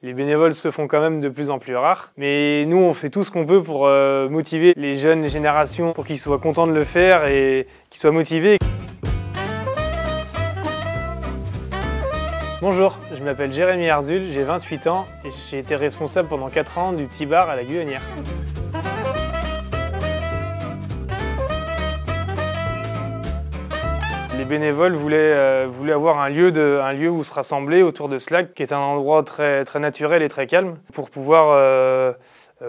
Les bénévoles se font quand même de plus en plus rares, mais nous on fait tout ce qu'on peut pour motiver les jeunes générations pour qu'ils soient contents de le faire et qu'ils soient motivés. Bonjour, je m'appelle Jérémy Arzul, j'ai 28 ans et j'ai été responsable pendant 4 ans du petit bar à la Guyonnière. Les bénévoles voulaient avoir un lieu où se rassembler autour de ce lac, qui est un endroit très naturel et très calme, pour pouvoir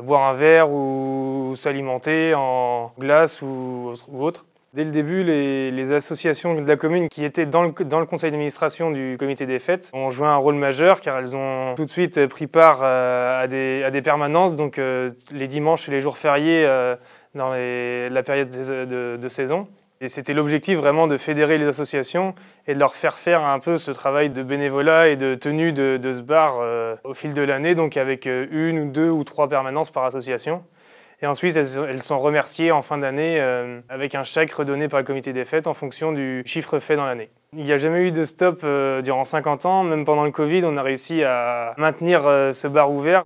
boire un verre ou s'alimenter en glace ou autre. Dès le début, les associations de la commune qui étaient dans le conseil d'administration du comité des fêtes ont joué un rôle majeur car elles ont tout de suite pris part à des permanences, donc les dimanches et les jours fériés dans la période de saison. Et c'était l'objectif vraiment de fédérer les associations et de leur faire un peu ce travail de bénévolat et de tenue de ce bar au fil de l'année, donc avec 1 ou 2 ou 3 permanences par association. Et ensuite, elles sont remerciées en fin d'année avec un chèque redonné par le comité des fêtes en fonction du chiffre fait dans l'année. Il n'y a jamais eu de stop durant 50 ans, même pendant le Covid, on a réussi à maintenir ce bar ouvert.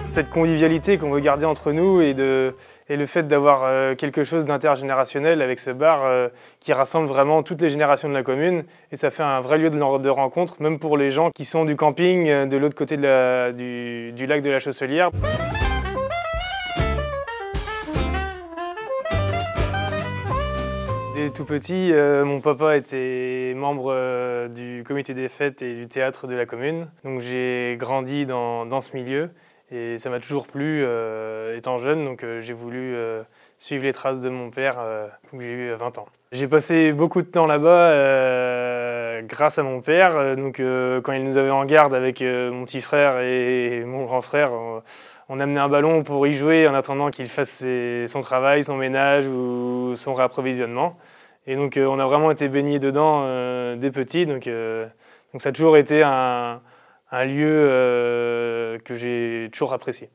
Cette convivialité qu'on veut garder entre nous et le fait d'avoir quelque chose d'intergénérationnel avec ce bar qui rassemble vraiment toutes les générations de la commune, et ça fait un vrai lieu de rencontre, même pour les gens qui sont du camping de l'autre côté du lac de la Chausselière. Dès tout petit, mon papa était membre du comité des fêtes et du théâtre de la commune, donc j'ai grandi dans ce milieu. Et ça m'a toujours plu étant jeune, donc j'ai voulu suivre les traces de mon père quand j'ai eu 20 ans. J'ai passé beaucoup de temps là-bas grâce à mon père. Quand il nous avait en garde avec mon petit frère et mon grand frère, on amenait un ballon pour y jouer en attendant qu'il fasse son travail, son ménage ou son réapprovisionnement. Et donc on a vraiment été baignés dedans dès petit, donc ça a toujours été un lieu que j'ai toujours apprécié.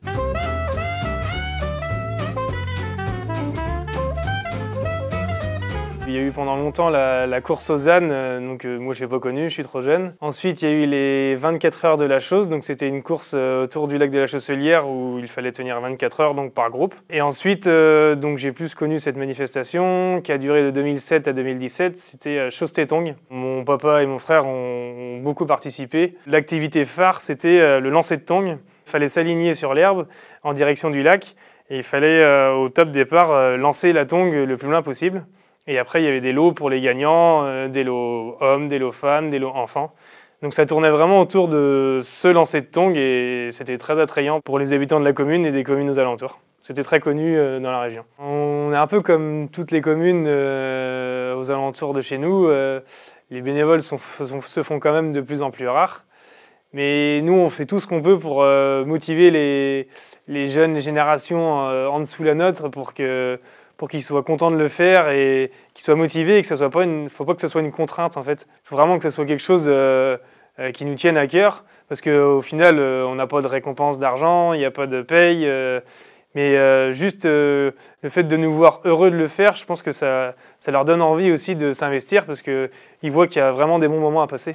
Il y a eu pendant longtemps la course aux ânes, moi je n'ai pas connu, je suis trop jeune. Ensuite il y a eu les 24 heures de la Chausse, donc c'était une course autour du lac de la Chausselière où il fallait tenir 24 heures donc par groupe. Et ensuite j'ai plus connu cette manifestation qui a duré de 2007 à 2017, c'était Chausse-Tétong. Mon papa et mon frère ont beaucoup participé. L'activité phare c'était le lancer de tongs. Il fallait s'aligner sur l'herbe en direction du lac et il fallait au top départ lancer la tongue le plus loin possible. Et après, il y avait des lots pour les gagnants, des lots hommes, des lots femmes, des lots enfants. Donc ça tournait vraiment autour de ce lancer de tongs et c'était très attrayant pour les habitants de la commune et des communes aux alentours. C'était très connu dans la région. On est un peu comme toutes les communes aux alentours de chez nous. Les bénévoles se font quand même de plus en plus rares. Mais nous, on fait tout ce qu'on peut pour motiver les jeunes générations en dessous la nôtre pour qu'ils soient contents de le faire et qu'ils soient motivés et que ça soit pas faut pas que ce soit une contrainte en fait. Il faut vraiment que ce soit quelque chose qui nous tienne à cœur parce qu'au final, on n'a pas de récompense d'argent, il n'y a pas de paye, mais juste le fait de nous voir heureux de le faire, je pense que ça leur donne envie aussi de s'investir parce qu'ils voient qu'il y a vraiment des bons moments à passer.